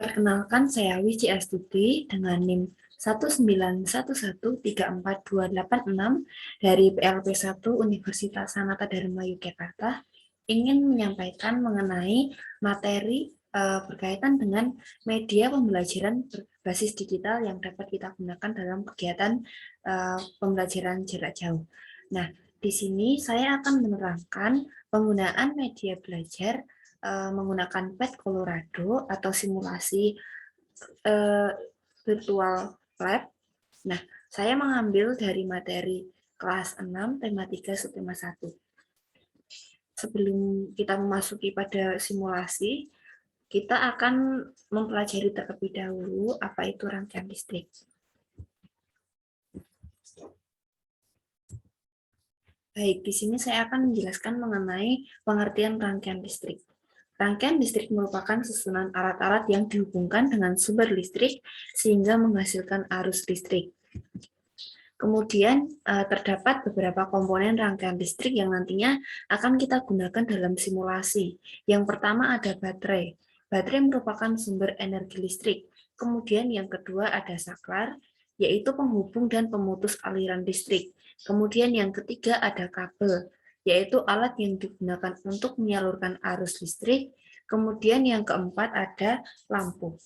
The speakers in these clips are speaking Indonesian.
Perkenalkan, saya Wiji Astuti dengan NIM 191134286 dari PLP 1 Universitas Sanata Dharma Yogyakarta, ingin menyampaikan mengenai materi berkaitan dengan media pembelajaran berbasis digital yang dapat kita gunakan dalam kegiatan pembelajaran jarak jauh. Nah, di sini saya akan menerangkan penggunaan media belajar menggunakan PET Colorado atau simulasi virtual lab. Nah, saya mengambil dari materi kelas 6, tema 3, subtema 1. Sebelum kita memasuki pada simulasi, kita akan mempelajari terlebih dahulu apa itu rangkaian listrik. Baik, di sini saya akan menjelaskan mengenai pengertian rangkaian listrik. Rangkaian listrik merupakan susunan alat-alat yang dihubungkan dengan sumber listrik sehingga menghasilkan arus listrik. Kemudian terdapat beberapa komponen rangkaian listrik yang nantinya akan kita gunakan dalam simulasi. Yang pertama ada baterai. Baterai merupakan sumber energi listrik. Kemudian yang kedua ada saklar, yaitu penghubung dan pemutus aliran listrik. Kemudian yang ketiga ada kabel, yaitu alat yang digunakan untuk menyalurkan arus listrik. Kemudian yang keempat ada lampu,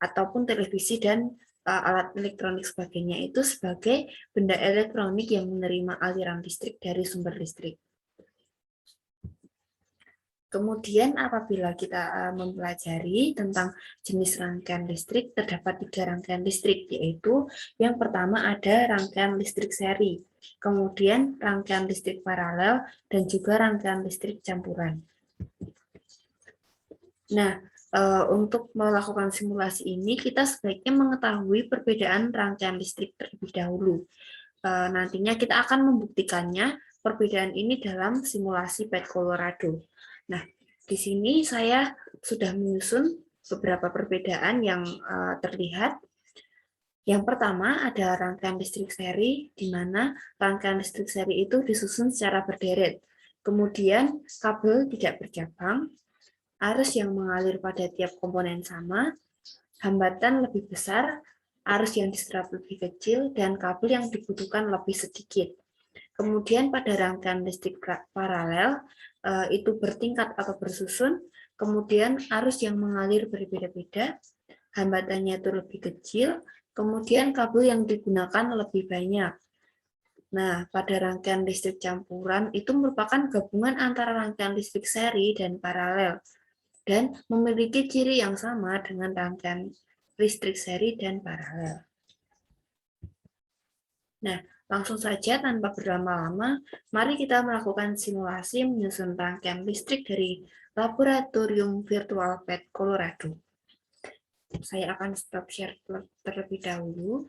ataupun televisi dan alat elektronik sebagainya itu sebagai benda elektronik yang menerima aliran listrik dari sumber listrik. Kemudian apabila kita mempelajari tentang jenis rangkaian listrik, terdapat 3 rangkaian listrik, yaitu yang pertama ada rangkaian listrik seri, kemudian rangkaian listrik paralel, dan juga rangkaian listrik campuran. Nah, untuk melakukan simulasi ini, kita sebaiknya mengetahui perbedaan rangkaian listrik terlebih dahulu. Nantinya kita akan membuktikannya perbedaan ini dalam simulasi PET Colorado. Nah, di sini saya sudah menyusun beberapa perbedaan yang terlihat. Yang pertama ada rangkaian listrik seri, di mana rangkaian listrik seri itu disusun secara berderet. Kemudian kabel tidak bercabang, arus yang mengalir pada tiap komponen sama, hambatan lebih besar, arus yang diserap lebih kecil, dan kabel yang dibutuhkan lebih sedikit. Kemudian pada rangkaian listrik paralel, itu bertingkat atau bersusun, kemudian arus yang mengalir berbeda-beda, hambatannya itu lebih kecil, kemudian kabel yang digunakan lebih banyak. Nah, pada rangkaian listrik campuran itu merupakan gabungan antara rangkaian listrik seri dan paralel, dan memiliki ciri yang sama dengan rangkaian listrik seri dan paralel. Nah, langsung saja tanpa berlama-lama, mari kita melakukan simulasi menyusun rangkaian listrik dari Laboratorium Virtual PET Colorado. Saya akan stop share terlebih dahulu.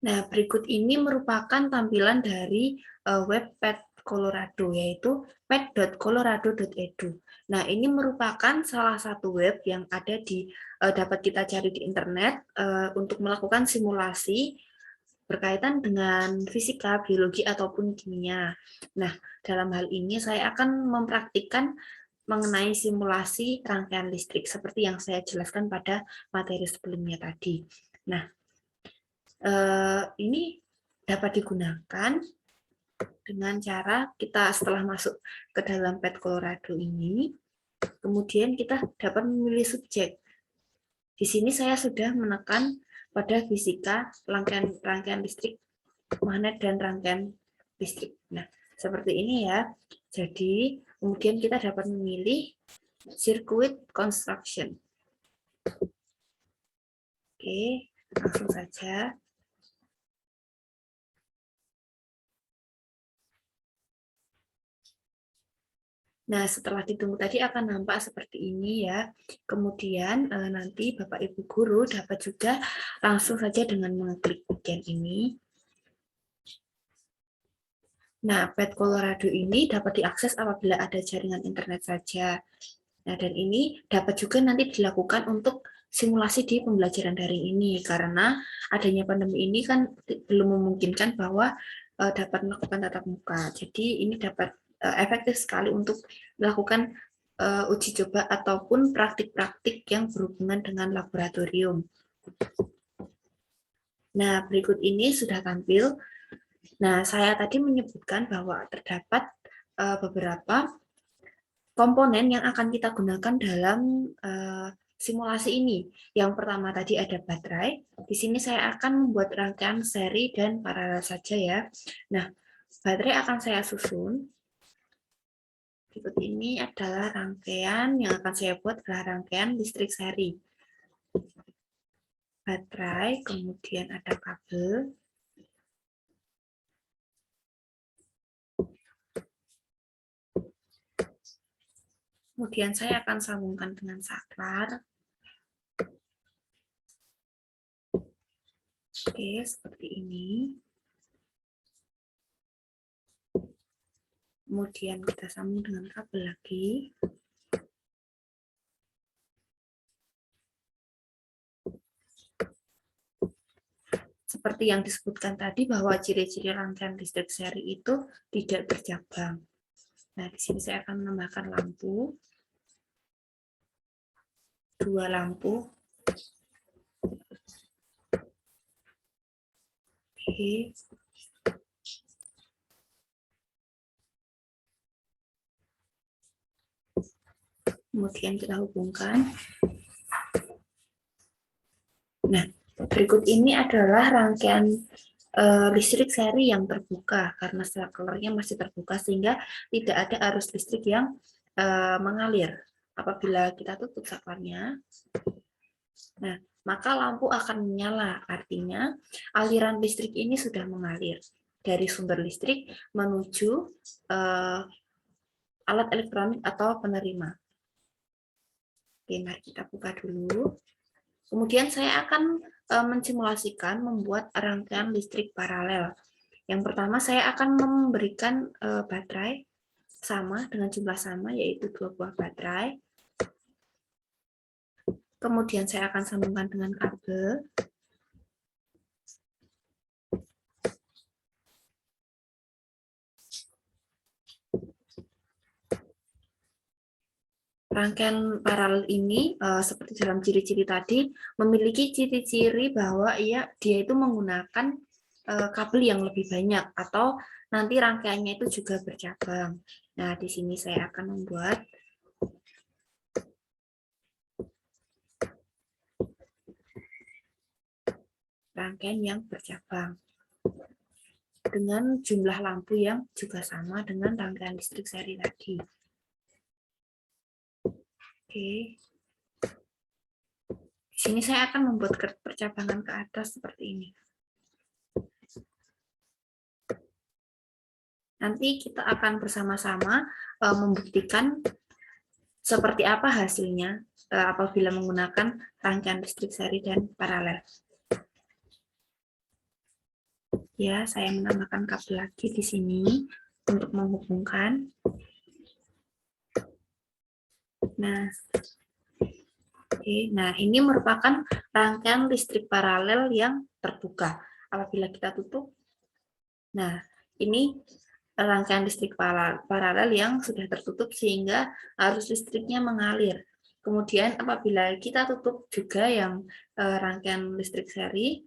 Nah, berikut ini merupakan tampilan dari web PET Colorado, yaitu pet.colorado.edu. Nah, ini merupakan salah satu web yang ada di dapat kita cari di internet untuk melakukan simulasi berkaitan dengan fisika, biologi, ataupun kimia. Nah, dalam hal ini saya akan mempraktikkan mengenai simulasi rangkaian listrik seperti yang saya jelaskan pada materi sebelumnya tadi. Nah, ini dapat digunakan dengan cara kita setelah masuk ke dalam PET Colorado ini, kemudian kita dapat memilih subjek. Di sini saya sudah menekan pada fisika, rangkaian listrik, magnet, dan rangkaian listrik. Nah, seperti ini ya. Jadi, kemudian kita dapat memilih circuit construction. Oke, langsung saja. Nah, setelah ditunggu tadi akan nampak seperti ini ya. Kemudian nanti Bapak Ibu Guru dapat juga langsung saja dengan mengklik bagian ini. Nah, PET Colorado ini dapat diakses apabila ada jaringan internet saja. Nah, dan ini dapat juga nanti dilakukan untuk simulasi di pembelajaran daring ini, karena adanya pandemi ini kan belum memungkinkan bahwa dapat melakukan tatap muka. Jadi ini dapat efektif sekali untuk melakukan uji coba ataupun praktik-praktik yang berhubungan dengan laboratorium. Nah, berikut ini sudah tampil. Nah, saya tadi menyebutkan bahwa terdapat beberapa komponen yang akan kita gunakan dalam simulasi ini. Yang pertama tadi ada baterai. Di sini saya akan membuat rangkaian seri dan paralel saja ya. Nah, baterai akan saya susun. Berikut ini adalah rangkaian yang akan saya buat adalah rangkaian listrik seri. Baterai, kemudian ada kabel. Kemudian saya akan sambungkan dengan saklar. Oke, seperti ini. Kemudian kita sambung dengan kabel lagi. Seperti yang disebutkan tadi bahwa ciri-ciri rangkaian listrik seri itu tidak bercabang. Nah, di sini saya akan menambahkan lampu. 2 lampu. Oke. Kemudian kita hubungkan. Nah, berikut ini adalah rangkaian listrik seri yang terbuka karena saklarnya masih terbuka sehingga tidak ada arus listrik yang mengalir. Apabila kita tutup saklarnya, nah, maka lampu akan menyala. Artinya aliran listrik ini sudah mengalir dari sumber listrik menuju alat elektronik atau penerima. Oke, mari kita buka dulu. Kemudian saya akan mensimulasikan membuat rangkaian listrik paralel. Yang pertama saya akan memberikan baterai sama dengan jumlah sama, yaitu 2 buah baterai. Kemudian saya akan sambungkan dengan kabel. Rangkaian paralel ini seperti dalam ciri-ciri tadi memiliki ciri-ciri bahwa dia itu menggunakan kabel yang lebih banyak atau nanti rangkaiannya itu juga bercabang. Nah, di sini saya akan membuat rangkaian yang bercabang dengan jumlah lampu yang juga sama dengan rangkaian listrik seri tadi. Oke. Di sini saya akan membuat percabangan ke atas seperti ini. Nanti kita akan bersama-sama membuktikan seperti apa hasilnya apabila menggunakan rangkaian listrik seri dan paralel. Ya, saya menambahkan kabel lagi di sini untuk menghubungkan. Nah, oke. Nah, ini merupakan rangkaian listrik paralel yang terbuka. Apabila kita tutup, nah, ini rangkaian listrik paralel yang sudah tertutup sehingga arus listriknya mengalir. Kemudian apabila kita tutup juga yang rangkaian listrik seri,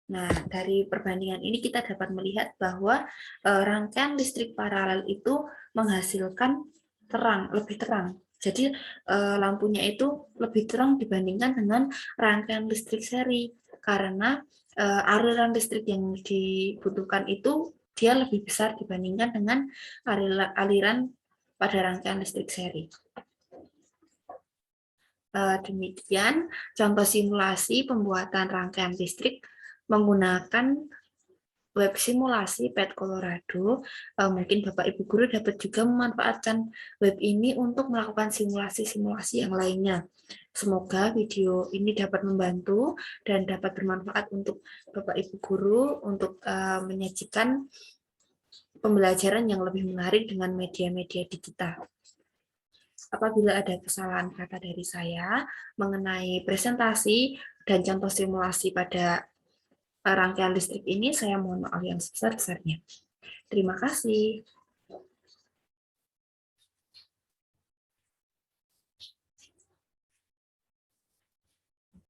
nah dari perbandingan ini kita dapat melihat bahwa rangkaian listrik paralel itu menghasilkan lebih terang. Jadi lampunya itu lebih terang dibandingkan dengan rangkaian listrik seri karena aliran listrik yang dibutuhkan itu dia lebih besar dibandingkan dengan aliran pada rangkaian listrik seri. Demikian contoh simulasi pembuatan rangkaian listrik menggunakan web simulasi PET Colorado. Mungkin Bapak Ibu Guru dapat juga memanfaatkan web ini untuk melakukan simulasi-simulasi yang lainnya. Semoga video ini dapat membantu dan dapat bermanfaat untuk Bapak Ibu Guru untuk menyajikan pembelajaran yang lebih menarik dengan media-media digital. Apabila ada kesalahan kata dari saya mengenai presentasi dan contoh simulasi pada rangkaian listrik ini, saya mohon maaf yang sebesar-besarnya. Terima kasih.